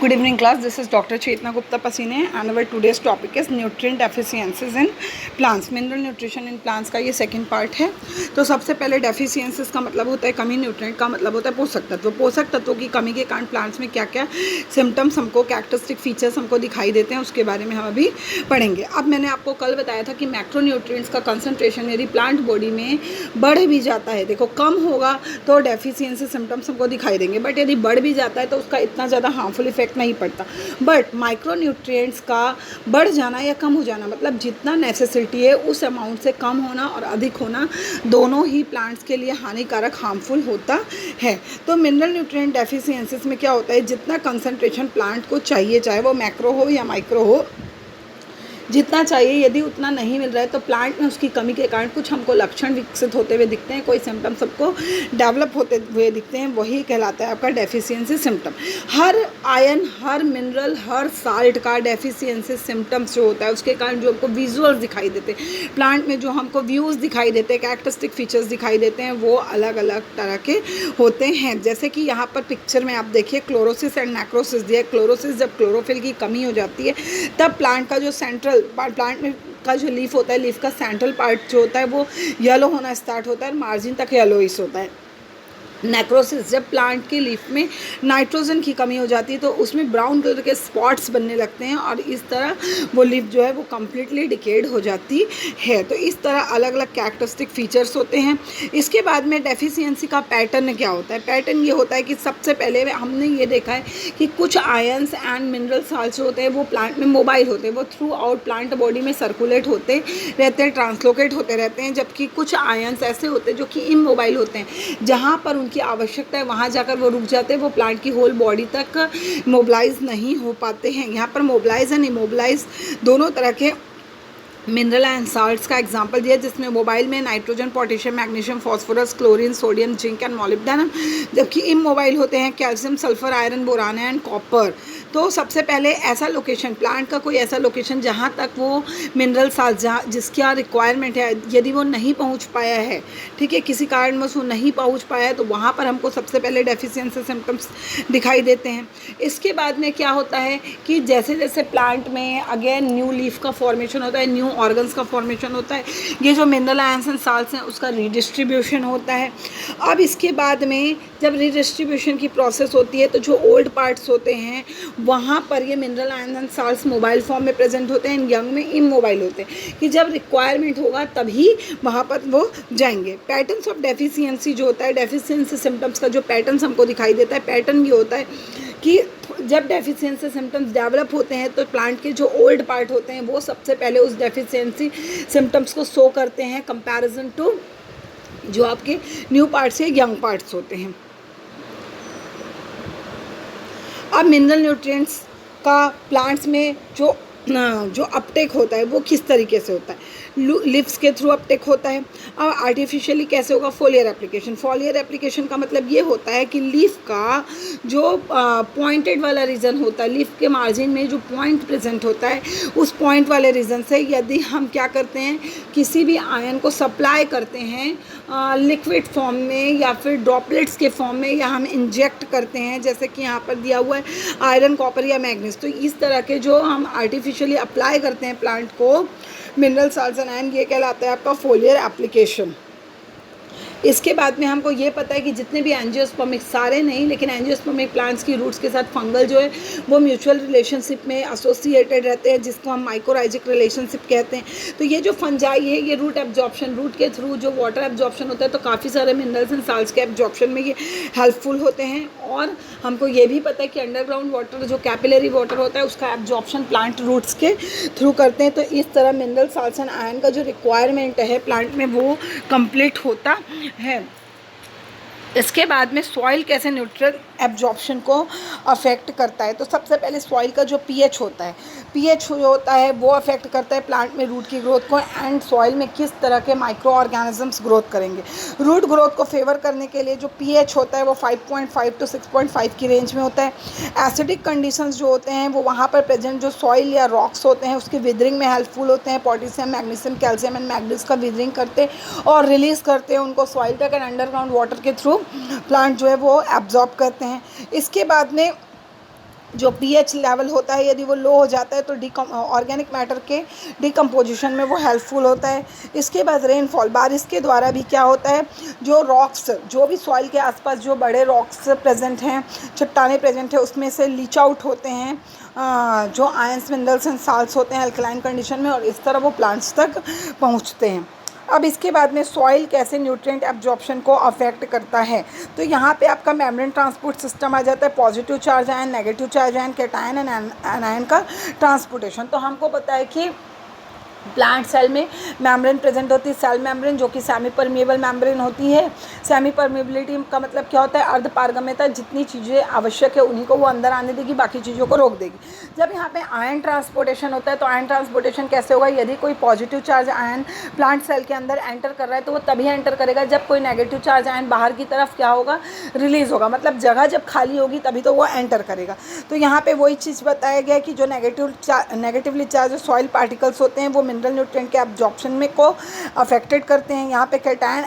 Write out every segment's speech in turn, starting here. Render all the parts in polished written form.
Good evening class, this is Dr. Chetna Gupta Pasine and our today's topic is nutrient deficiencies in plants. Mineral nutrition in plants का ये second part है। तो सबसे पहले deficiencies का मतलब होता है कमी, न्यूट्रिएंट का मतलब होता है पोषक तत्व। पोषक तत्वों की कमी के कारण प्लांट्स में क्या क्या सिम्टम्स हमको, कैरेक्टरिस्टिक फीचर्स हमको दिखाई देते हैं, उसके बारे में हम अभी पढ़ेंगे। अब मैंने आपको कल बताया था कि मैक्रोन्यूट्रिएंट्स का कंसनट्रेशन यदि प्लांट बॉडी में बढ़ भी जाता है, देखो कम होगा तो डेफिशिएंसी सिम्टम्स हमको दिखाई देंगे, बट यदि बढ़ भी जाता है तो उसका इतना ज़्यादा हार्मफुल इफेक्ट नहीं पड़ता। बट माइक्रोन्यूट्रिएंट्स का बढ़ जाना या कम हो जाना मतलब जितना नेसेसिटी है उस अमाउंट से कम होना और अधिक होना दोनों ही प्लांट्स के लिए हानिकारक, हार्मफुल होता है। तो मिनरल न्यूट्रिएंट डेफिशिएंसीज में क्या होता है, जितना कंसंट्रेशन प्लांट को चाहिए, चाहे वो मैक्रो हो या माइक्रो हो, जितना चाहिए यदि उतना नहीं मिल रहा है तो प्लांट में उसकी कमी के कारण कुछ हमको लक्षण विकसित होते हुए दिखते हैं, कोई सिम्टम्स सबको डेवलप होते हुए दिखते हैं, वही कहलाता है आपका डेफिशिएंसी सिम्टम। हर आयरन, हर मिनरल, हर साल्ट का डेफिशिएंसी सिम्टम्स जो होता है उसके कारण जो हमको विजुअल्स दिखाई देते हैं, प्लांट में जो हमको व्यूज़ दिखाई देते हैं, कैरेक्टरिस्टिक फीचर्स दिखाई देते हैं, वो अलग अलग तरह के होते हैं। जैसे कि यहाँ पर पिक्चर में आप देखिए क्लोरोसिस एंड नेक्रोसिस दिया है। क्लोरोसिस जब क्लोरोफिल की कमी हो जाती है तब प्लांट का जो सेंट्रल प्लांट में का जो लीफ होता है, लीफ का सेंट्रल पार्ट जो होता है वो येलो होना स्टार्ट होता है, मार्जिन तक येलोइश होता है। नेक्रोसिस जब प्लांट के लीफ में नाइट्रोजन की कमी हो जाती है तो उसमें ब्राउन कलर के स्पॉट्स बनने लगते हैं और इस तरह वो लीफ जो है वो कम्प्लीटली डिकेड हो जाती है। तो इस तरह अलग अलग कैरेक्टरिस्टिक फीचर्स होते हैं। इसके बाद में डेफिशिएंसी का पैटर्न क्या होता है, पैटर्न ये होता है कि सबसे पहले हमने ये देखा है कि कुछ आयंस एंड मिनरल साल्ट्स होते हैं वो प्लांट में मोबाइल होते हैं, वो थ्रू आउट प्लांट बॉडी में सर्कुलेट होते रहते हैं, ट्रांसलोकेट होते रहते हैं, जबकि कुछ आयंस ऐसे होते हैं जो कि इमोबाइल होते हैं, जहाँ पर की आवश्यकता है वहाँ जाकर वो रुक जाते हैं, वो प्लांट की होल बॉडी तक मोबिलाइज नहीं हो पाते हैं। यहाँ पर मोबिलाइज एंड इमोबिलाइज दोनों तरह के मिनरल एंड साल्ट्स का एग्जांपल दिया, जिसमें मोबाइल में nitrogen, potassium, magnesium, phosphorus, chlorine, sodium, zinc and molybdenum, जबकि इमोबाइल होते हैं calcium, sulphur, iron, boron and copper. तो सबसे पहले ऐसा लोकेशन, प्लांट का कोई ऐसा लोकेशन जहाँ तक वो मिनरल साल्ट जिसका रिक्वायरमेंट है यदि वो नहीं पहुँच पाया है, ठीक है, किसी कारणवश वो नहीं पहुँच पाया तो वहाँ पर हमको सबसे पहले डेफिशिएंसी सिम्टम्स दिखाई देते हैं। इसके बाद में क्या होता है कि जैसे जैसे प्लांट में अगेन न्यू लीफ का फॉर्मेशन होता है, न्यू ऑर्गन्स का फॉर्मेशन होता है, ये जो मिनरल आयंस एंड साल्ट्स हैं उसका रीडिस्ट्रीब्यूशन होता है। अब इसके बाद में जब रीडिस्ट्रीब्यूशन की प्रोसेस होती है तो जो ओल्ड पार्ट्स होते हैं वहाँ पर ये mineral ions and salts mobile form में प्रेजेंट होते हैं, यंग में इमोबाइल होते हैं, कि जब रिक्वायरमेंट होगा तभी वहाँ पर वो जाएंगे। पैटर्न्स ऑफ डेफिशिएंसी जो होता है, डेफिशिएंसी सिम्टम्स का जो पैटर्न्स हमको दिखाई देता है, पैटर्न ये होता है कि जब डेफिशिएंसी सिम्टम्स डेवलप होते हैं तो प्लांट के जो ओल्ड पार्ट होते हैं वो सबसे पहले उस डेफिशिएंसी सिम्टम्स को शो करते हैं कंपैरिजन टू जो आपके न्यू पार्ट्स या यंग पार्ट्स होते हैं। अब मिनरल न्यूट्रिएंट्स का प्लांट्स में जो अपटेक होता है वो किस तरीके से होता है, लिव्स के थ्रू अपटेक होता है। अब आर्टिफिशियली कैसे होगा, फोलियर एप्लीकेशन। फोलियर एप्लीकेशन का मतलब ये होता है कि लीफ का जो पॉइंटेड वाला रीजन होता है, लीफ के मार्जिन में जो पॉइंट प्रेजेंट होता है, उस पॉइंट वाले रीजन से यदि हम क्या करते हैं, किसी भी आयन को सप्लाई करते हैं लिक्विड फॉर्म में या फिर ड्रॉपलेट्स के फॉर्म में, या हम इंजेक्ट करते हैं जैसे कि यहाँ पर दिया हुआ है आयरन, कॉपर या मैग्नीज, तो इस तरह के जो हम आर्टिफिशियली अप्लाई करते हैं प्लांट को मिनरल साल्ट्स एंड आयन, ये कहलाता है आपका फोलियर एप्लीकेशन। इसके बाद में हमको ये पता है कि जितने भी एंजियोस्पर्मिक, सारे नहीं लेकिन एंजियोस्पर्मिक प्लांट्स की रूट्स के साथ फंगल जो है वो म्यूचुअल रिलेशनशिप में एसोसिएटेड रहते हैं, जिसको हम माइकोराइजिक रिलेशनशिप कहते हैं। तो ये जो फंजाई है ये रूट एब्जॉर्प्शन, रूट के थ्रू जो वाटर एब्जॉर्प्शन होता है तो काफ़ी सारे मिनरल्स एंड साल्ट्स के एब्जॉर्प्शन में ये हेल्पफुल होते हैं। और हमको ये भी पता है कि अंडरग्राउंड वाटर जो कैपिलरी वाटर होता है उसका एब्जॉर्प्शन प्लांट रूट्स के थ्रू करते हैं। तो इस तरह मिनरल साल्ट्स एंड आयन का जो रिक्वायरमेंट है प्लांट में वो कंप्लीट होता है। इसके बाद में सॉइल कैसे न्यूट्रिएंट एब्जॉर्प्शन को अफेक्ट करता है, तो सबसे पहले सॉइल का जो पीएच होता है, पीएच होता है वो अफेक्ट करता है प्लांट में रूट की ग्रोथ को, एंड सॉइल में किस तरह के माइक्रो ऑर्गेनिजम्स ग्रोथ करेंगे। रूट ग्रोथ को फेवर करने के लिए जो पीएच होता है वो 5.5 to 6.5 की रेंज में होता है। एसिडिक कंडीशंस जो होते हैं वो वहाँ पर प्रेजेंट जो सॉइल या रॉक्स होते हैं उसके विदरिंग में हेल्पफुल होते हैं। Potassium, magnesium, calcium and manganese का विदरिंग करते हैं और रिलीज़ करते हैं उनको सॉइल तक, एंड अंडरग्राउंड वाटर के थ्रू प्लांट जो है वो एब्जॉर्ब करते हैं। इसके बाद में जो पीएच लेवल होता है यदि वो लो हो जाता है तो ऑर्गेनिक मैटर के डिकम्पोजिशन में वो हेल्पफुल होता है। इसके बाद रेनफॉल, बारिश के द्वारा भी क्या होता है, जो रॉक्स, जो भी सॉइल के आसपास जो बड़े रॉक्स प्रेजेंट हैं, चट्टानें प्रेजेंट है, उसमें से लीच आउट होते हैं जो आयंस, मिनरल्स एंड साल्ट्स होते हैं अल्कलाइन कंडीशन में, और इस तरह वो प्लांट्स तक पहुँचते हैं। अब इसके बाद में सॉइल कैसे न्यूट्रिएंट एब्जॉर्प्शन को अफेक्ट करता है, तो यहाँ पे आपका मेम्ब्रेन ट्रांसपोर्ट सिस्टम आ जाता है, positive charge ion, negative charge ion, cation and anion का ट्रांसपोर्टेशन। तो हमको पता है कि प्लांट सेल में मेम्ब्रेन प्रेजेंट होती है, सेल मेम्ब्रेन, जो कि सेमी परमेबल मेम्ब्रेन होती है। सेमी परमेबिलिटी का मतलब क्या होता है, अर्ध पारगम्यता, जितनी चीज़ें आवश्यक है उन्हीं को वो अंदर आने देगी, बाकी चीज़ों को रोक देगी। जब यहाँ पे आयन ट्रांसपोर्टेशन होता है तो आयन ट्रांसपोर्टेशन कैसे होगा, यदि कोई positive charge ion plant cell के अंदर एंटर कर रहा है तो वो तभी एंटर करेगा जब कोई नेगेटिव चार्ज आयन बाहर की तरफ क्या होगा, रिलीज़ होगा, मतलब जगह जब खाली होगी तभी तो वो एंटर करेगा। तो यहाँ पे वही चीज़ बताया गया कि जो नेगेटिवली चार्ज सॉइल पार्टिकल्स होते हैं वो मिनरल न्यूट्रिएंट के एब्जॉर्प्शन में को अफेक्टेड करते हैं। यहाँ पे कैटायन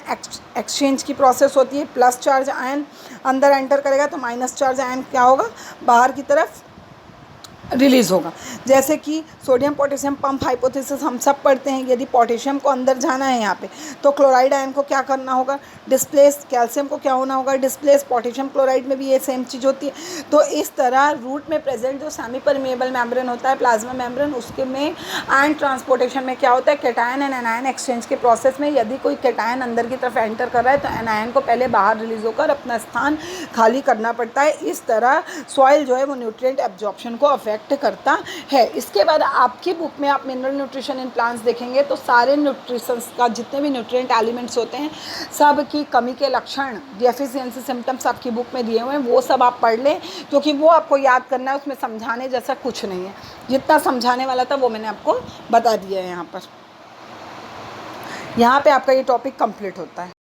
एक्सचेंज की प्रोसेस होती है, प्लस चार्ज आयन अंदर एंटर करेगा तो माइनस चार्ज आयन क्या होगा, बाहर की तरफ रिलीज़ होगा। जैसे कि सोडियम पोटेशियम पंप हाइपोथेसिस हम सब पढ़ते हैं, यदि पोटेशियम को अंदर जाना है यहाँ पे तो क्लोराइड आयन को क्या करना होगा, डिस्प्लेस, कैल्शियम को क्या होना होगा, डिस्प्लेस। पोटेशियम क्लोराइड में भी ये सेम चीज़ होती है। तो इस तरह रूट में प्रेजेंट जो सेमी परमेबल मेम्ब्रेन होता है, प्लाज्मा मेम्ब्रेन, उसके में आयन ट्रांसपोर्टेशन में क्या होता है, कैटायन एंड एनायन एक्सचेंज के प्रोसेस में यदि कोई कैटायन अंदर की तरफ एंटर कर रहा है तो एनायन को पहले बाहर रिलीज़ होकर अपना स्थान खाली करना पड़ता है। इस तरह सॉइल जो है वो न्यूट्रिएंट एब्जॉर्प्शन को अफेक्ट करता है। इसके बाद आपकी बुक में आप मिनरल न्यूट्रिशन इन प्लांट्स देखेंगे तो सारे न्यूट्रिशंस का जितने भी न्यूट्रिएंट एलिमेंट्स होते हैं सब की कमी के लक्षण, डेफिशिएंसी सिम्टम्स आपकी बुक में दिए हुए हैं, वो सब आप पढ़ लें, क्योंकि वो आपको याद करना है, उसमें समझाने जैसा कुछ नहीं है। जितना समझाने वाला था वो मैंने आपको बता दिया है। यहाँ पे आपका ये टॉपिक कंप्लीट होता है।